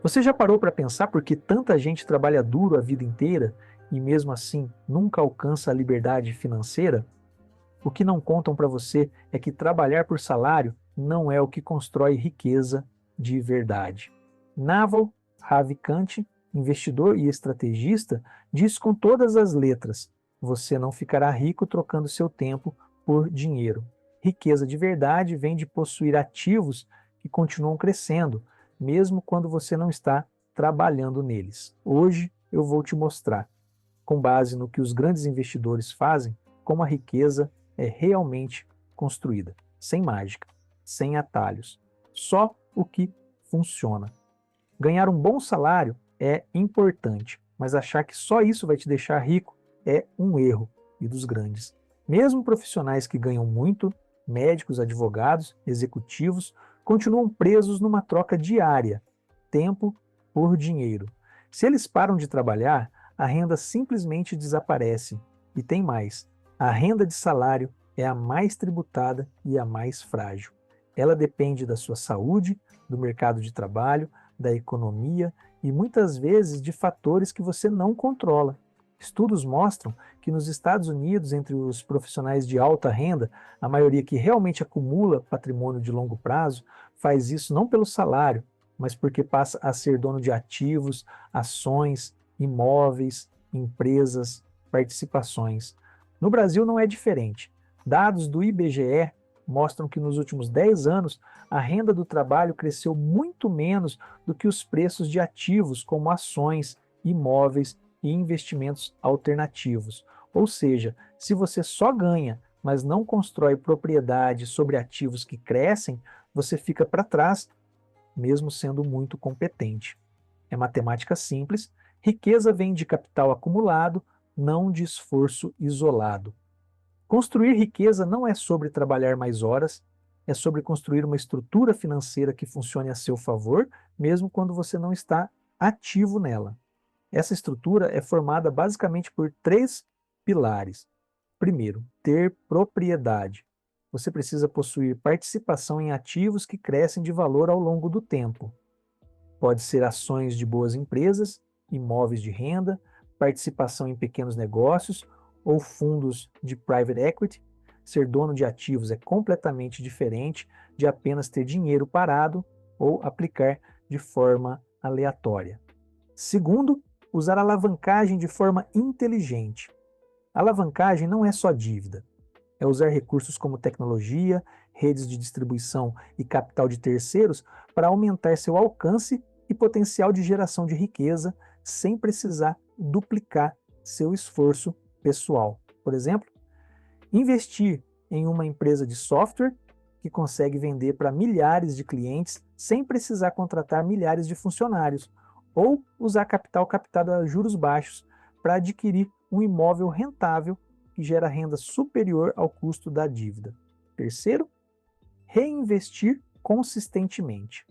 Você já parou para pensar por que tanta gente trabalha duro a vida inteira e mesmo assim nunca alcança a liberdade financeira? O que não contam para você é que trabalhar por salário não é o que constrói riqueza de verdade. Naval Ravikant, investidor e estrategista, diz com todas as letras: você não ficará rico trocando seu tempo por dinheiro. Riqueza de verdade vem de possuir ativos que continuam crescendo, mesmo quando você não está trabalhando neles. Hoje eu vou te mostrar, com base no que os grandes investidores fazem, como a riqueza é realmente construída, sem mágica, sem atalhos, só o que funciona. Ganhar um bom salário é importante, mas achar que só isso vai te deixar rico é um erro, e dos grandes. Mesmo profissionais que ganham muito, médicos, advogados, executivos, continuam presos numa troca diária, tempo por dinheiro. Se eles param de trabalhar, a renda simplesmente desaparece. E tem mais: a renda de salário é a mais tributada e a mais frágil. Ela depende da sua saúde, do mercado de trabalho, da economia e muitas vezes de fatores que você não controla. Estudos mostram que nos Estados Unidos, entre os profissionais de alta renda, a maioria que realmente acumula patrimônio de longo prazo faz isso não pelo salário, mas porque passa a ser dono de ativos, ações, imóveis, empresas, participações. No Brasil não é diferente. Dados do IBGE mostram que nos últimos 10 anos a renda do trabalho cresceu muito menos do que os preços de ativos como ações, imóveis e investimentos alternativos. Ou seja, se você só ganha, mas não constrói propriedade sobre ativos que crescem, você fica para trás, mesmo sendo muito competente. É matemática simples. Riqueza vem de capital acumulado, não de esforço isolado. Construir riqueza não é sobre trabalhar mais horas, é sobre construir uma estrutura financeira que funcione a seu favor, mesmo quando você não está ativo nela. Essa estrutura é formada basicamente por três pilares. Primeiro, ter propriedade. Você precisa possuir participação em ativos que crescem de valor ao longo do tempo. Pode ser ações de boas empresas, imóveis de renda, participação em pequenos negócios ou fundos de private equity. Ser dono de ativos é completamente diferente de apenas ter dinheiro parado ou aplicar de forma aleatória. Segundo, usar alavancagem de forma inteligente. Alavancagem não é só dívida, é usar recursos como tecnologia, redes de distribuição e capital de terceiros para aumentar seu alcance e potencial de geração de riqueza sem precisar duplicar seu esforço pessoal. Por exemplo, investir em uma empresa de software que consegue vender para milhares de clientes sem precisar contratar milhares de funcionários, ou usar capital captado a juros baixos para adquirir um imóvel rentável que gera renda superior ao custo da dívida. Terceiro, reinvestir consistentemente.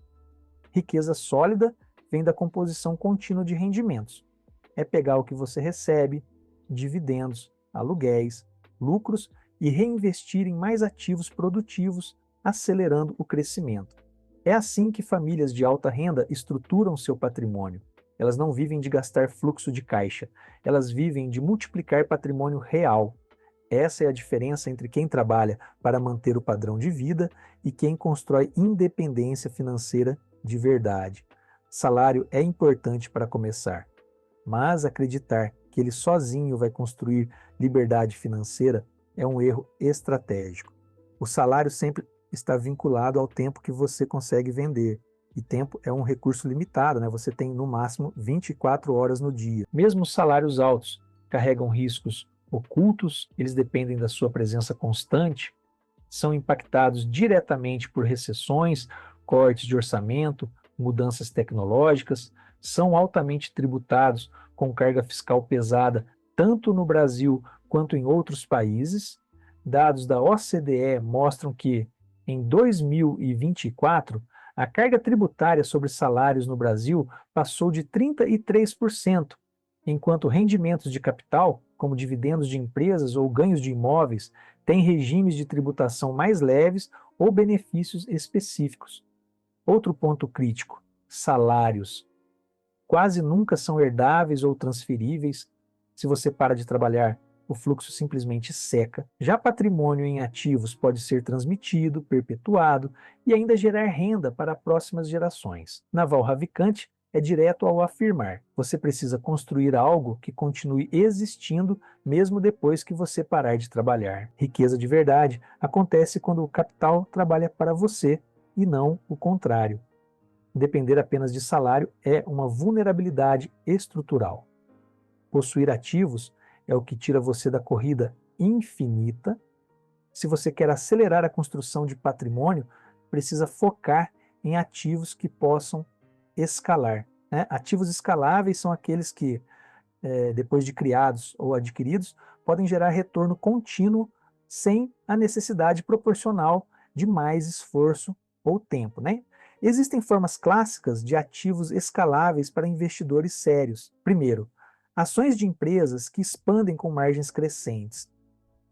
Riqueza sólida vem da composição contínua de rendimentos. É pegar o que você recebe, dividendos, aluguéis, lucros, e reinvestir em mais ativos produtivos, acelerando o crescimento. É assim que famílias de alta renda estruturam seu patrimônio. Elas não vivem de gastar fluxo de caixa, elas vivem de multiplicar patrimônio real. Essa é a diferença entre quem trabalha para manter o padrão de vida e quem constrói independência financeira de verdade. Salário é importante para começar, mas acreditar que ele sozinho vai construir liberdade financeira é um erro estratégico. O salário sempre está vinculado ao tempo que você consegue vender. E tempo é um recurso limitado, né? Você tem no máximo 24 horas no dia. Mesmo os salários altos carregam riscos ocultos, eles dependem da sua presença constante, são impactados diretamente por recessões, cortes de orçamento, mudanças tecnológicas, são altamente tributados com carga fiscal pesada, tanto no Brasil quanto em outros países. Dados da OCDE mostram que, em 2024, a carga tributária sobre salários no Brasil passou de 33%, enquanto rendimentos de capital, como dividendos de empresas ou ganhos de imóveis, têm regimes de tributação mais leves ou benefícios específicos. Outro ponto crítico: salários. quase nunca são herdáveis ou transferíveis. Se você para de trabalhar, o fluxo simplesmente seca. Já patrimônio em ativos pode ser transmitido, perpetuado e ainda gerar renda para próximas gerações. Naval Ravikant é direto ao afirmar: você precisa construir algo que continue existindo mesmo depois que você parar de trabalhar. Riqueza de verdade acontece quando o capital trabalha para você e não o contrário. Depender apenas de salário é uma vulnerabilidade estrutural. Possuir ativos é o que tira você da corrida infinita. Se você quer acelerar a construção de patrimônio, precisa focar em ativos que possam escalar, né? Ativos escaláveis são aqueles que, depois de criados ou adquiridos, podem gerar retorno contínuo sem a necessidade proporcional de mais esforço ou tempo, né? Existem formas clássicas de ativos escaláveis para investidores sérios. Primeiro, ações de empresas que expandem com margens crescentes,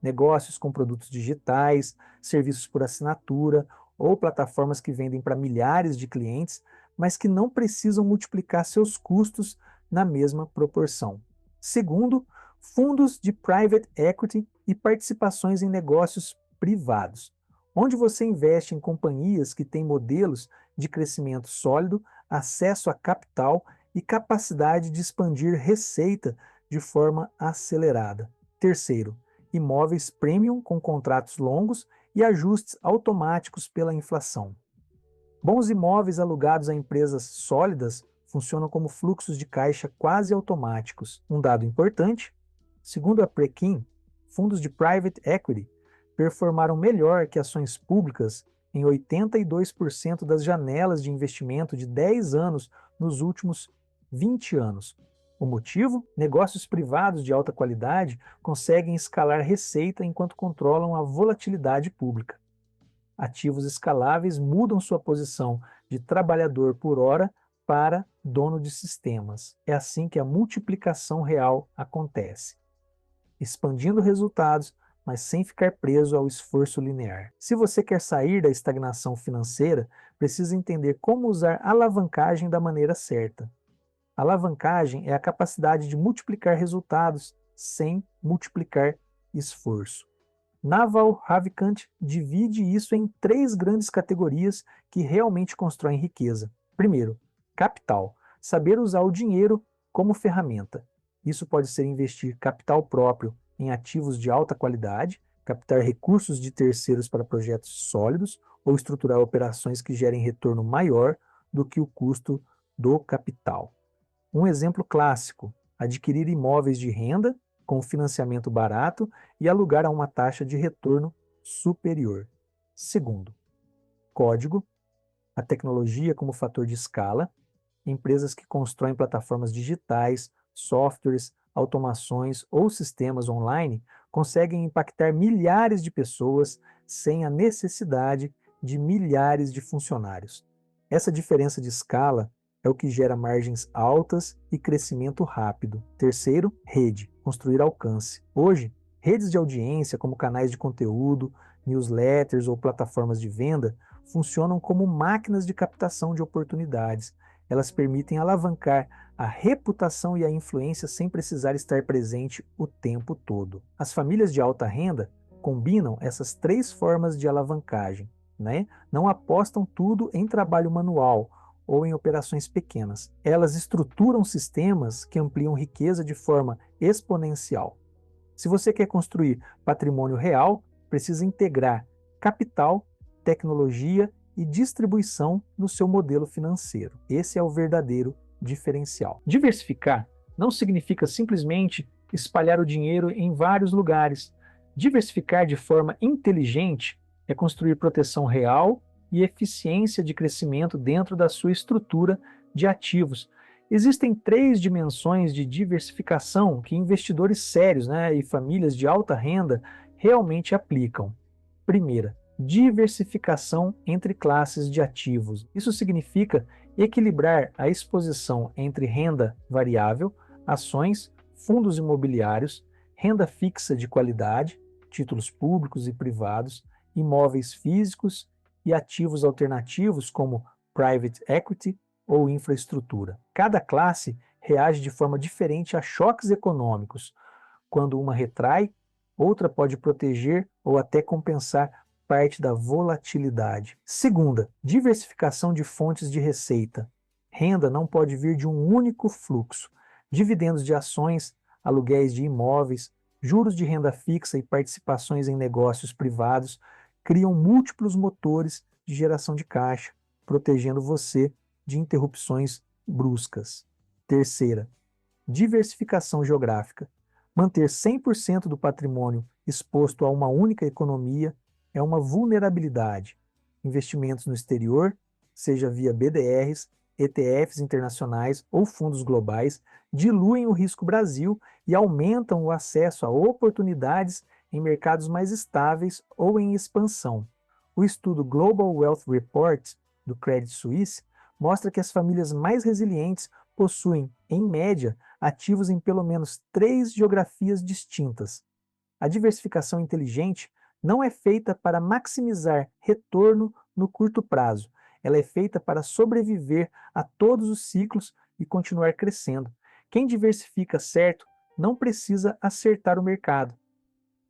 negócios com produtos digitais, serviços por assinatura ou plataformas que vendem para milhares de clientes, mas que não precisam multiplicar seus custos na mesma proporção. Segundo, fundos de private equity e participações em negócios privados, onde você investe em companhias que têm modelos de crescimento sólido, acesso a capital e capacidade de expandir receita de forma acelerada. Terceiro, imóveis premium com contratos longos e ajustes automáticos pela inflação. Bons imóveis alugados a empresas sólidas funcionam como fluxos de caixa quase automáticos. Um dado importante: segundo a Preqin, fundos de private equity performaram melhor que ações públicas em 82% das janelas de investimento de 10 anos nos últimos 20 anos. O motivo? Negócios privados de alta qualidade conseguem escalar receita enquanto controlam a volatilidade pública. Ativos escaláveis mudam sua posição de trabalhador por hora para dono de sistemas. É assim que a multiplicação real acontece, expandindo resultados, mas sem ficar preso ao esforço linear. Se você quer sair da estagnação financeira, precisa entender como usar alavancagem da maneira certa. Alavancagem é a capacidade de multiplicar resultados sem multiplicar esforço. Naval Ravikant divide isso em 3 grandes categorias que realmente constroem riqueza. Primeiro, capital. Saber usar o dinheiro como ferramenta. Isso pode ser investir capital próprio em ativos de alta qualidade, captar recursos de terceiros para projetos sólidos ou estruturar operações que gerem retorno maior do que o custo do capital. Um exemplo clássico: adquirir imóveis de renda com financiamento barato e alugar a uma taxa de retorno superior. Segundo, código, a tecnologia como fator de escala, empresas que constroem plataformas digitais, softwares, automações ou sistemas online conseguem impactar milhares de pessoas sem a necessidade de milhares de funcionários. Essa diferença de escala é o que gera margens altas e crescimento rápido. Terceiro, rede, construir alcance. Hoje, redes de audiência como canais de conteúdo, newsletters ou plataformas de venda funcionam como máquinas de captação de oportunidades. Elas permitem alavancar a reputação e a influência sem precisar estar presente o tempo todo. As famílias de alta renda combinam essas 3 formas de alavancagem, né? Não apostam tudo em trabalho manual ou em operações pequenas. Elas estruturam sistemas que ampliam riqueza de forma exponencial. Se você quer construir patrimônio real, precisa integrar capital, tecnologia e distribuição no seu modelo financeiro. Esse é o verdadeiro diferencial. Diversificar não significa simplesmente espalhar o dinheiro em vários lugares. Diversificar de forma inteligente é construir proteção real e eficiência de crescimento dentro da sua estrutura de ativos. Existem 3 dimensões de diversificação que investidores sérios, e famílias de alta renda realmente aplicam. Primeira, diversificação entre classes de ativos. Isso significa equilibrar a exposição entre renda variável, ações, fundos imobiliários, renda fixa de qualidade, títulos públicos e privados, imóveis físicos e ativos alternativos como private equity, ou infraestrutura. Cada classe reage de forma diferente a choques econômicos. Quando uma retrai, outra pode proteger ou até compensar parte da volatilidade. Segunda, diversificação de fontes de receita. Renda não pode vir de um único fluxo. Dividendos de ações, aluguéis de imóveis, juros de renda fixa e participações em negócios privados criam múltiplos motores de geração de caixa, protegendo você de interrupções bruscas. Terceira, diversificação geográfica. Manter 100% do patrimônio exposto a uma única economia é uma vulnerabilidade. Investimentos no exterior, seja via BDRs, ETFs internacionais ou fundos globais, diluem o risco Brasil e aumentam o acesso a oportunidades em mercados mais estáveis ou em expansão. O estudo Global Wealth Report do Credit Suisse mostra que as famílias mais resilientes possuem, em média, ativos em pelo menos 3 geografias distintas. A diversificação inteligente não é feita para maximizar retorno no curto prazo, ela é feita para sobreviver a todos os ciclos e continuar crescendo. Quem diversifica certo não precisa acertar o mercado,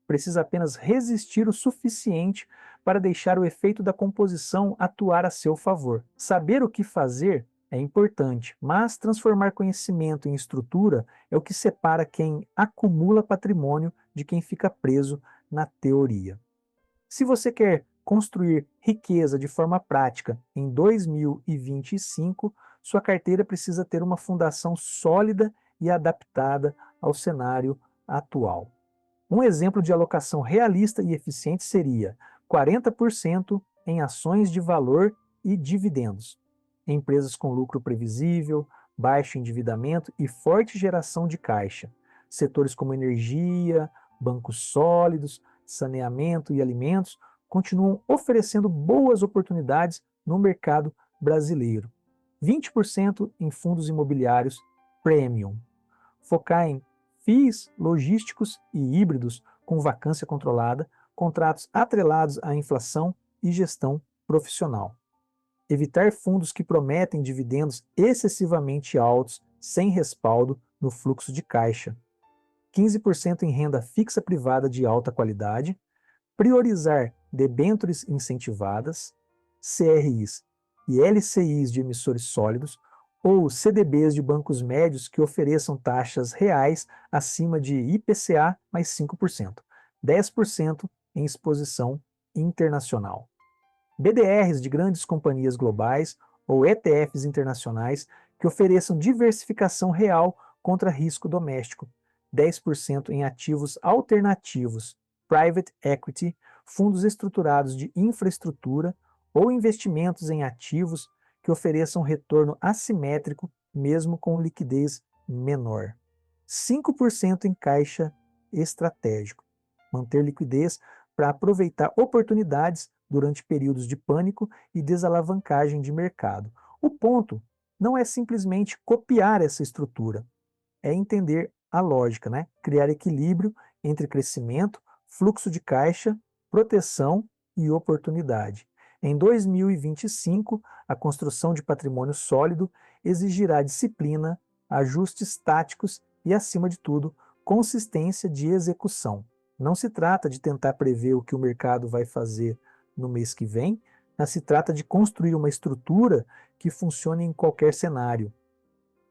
precisa apenas resistir o suficiente para deixar o efeito da composição atuar a seu favor. Saber o que fazer é importante, mas transformar conhecimento em estrutura é o que separa quem acumula patrimônio de quem fica preso na teoria. Se você quer construir riqueza de forma prática em 2025, sua carteira precisa ter uma fundação sólida e adaptada ao cenário atual. Um exemplo de alocação realista e eficiente seria 40% em ações de valor e dividendos, empresas com lucro previsível, baixo endividamento e forte geração de caixa, setores como energia, bancos sólidos, saneamento e alimentos continuam oferecendo boas oportunidades no mercado brasileiro. 20% em fundos imobiliários premium. Focar em FIIs logísticos e híbridos com vacância controlada, contratos atrelados à inflação e gestão profissional. Evitar fundos que prometem dividendos excessivamente altos sem respaldo no fluxo de caixa. 15% em renda fixa privada de alta qualidade. Priorizar debêntures incentivadas, CRIs e LCIs de emissores sólidos, ou CDBs de bancos médios que ofereçam taxas reais acima de IPCA mais 5%, 10% em exposição internacional. BDRs de grandes companhias globais ou ETFs internacionais que ofereçam diversificação real contra risco doméstico, 10% em ativos alternativos, private equity, fundos estruturados de infraestrutura ou investimentos em ativos que ofereçam retorno assimétrico mesmo com liquidez menor. 5% em caixa estratégico. Manter liquidez para aproveitar oportunidades durante períodos de pânico e desalavancagem de mercado. O ponto não é simplesmente copiar essa estrutura, é entender a lógica, né? Criar equilíbrio entre crescimento, fluxo de caixa, proteção e oportunidade. Em 2025, a construção de patrimônio sólido exigirá disciplina, ajustes táticos e, acima de tudo, consistência de execução. Não se trata de tentar prever o que o mercado vai fazer no mês que vem, mas se trata de construir uma estrutura que funcione em qualquer cenário.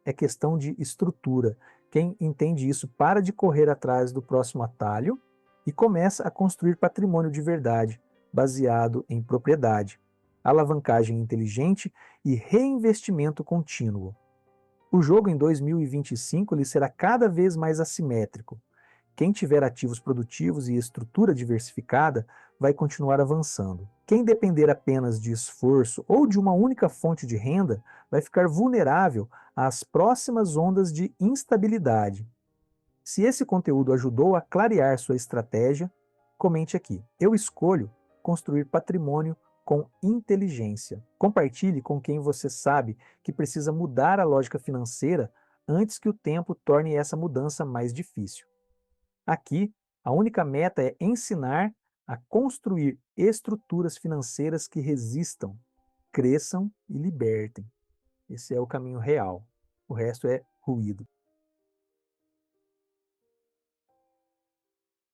É questão de estrutura. Quem entende isso para de correr atrás do próximo atalho e começa a construir patrimônio de verdade, baseado em propriedade, alavancagem inteligente e reinvestimento contínuo. O jogo em 2025 lhe será cada vez mais assimétrico. Quem tiver ativos produtivos e estrutura diversificada vai continuar avançando. Quem depender apenas de esforço ou de uma única fonte de renda vai ficar vulnerável às próximas ondas de instabilidade. Se esse conteúdo ajudou a clarear sua estratégia, comente aqui. Eu escolho construir patrimônio com inteligência. Compartilhe com quem você sabe que precisa mudar a lógica financeira antes que o tempo torne essa mudança mais difícil. Aqui, a única meta é ensinar a construir estruturas financeiras que resistam, cresçam e libertem. Esse é o caminho real. O resto é ruído.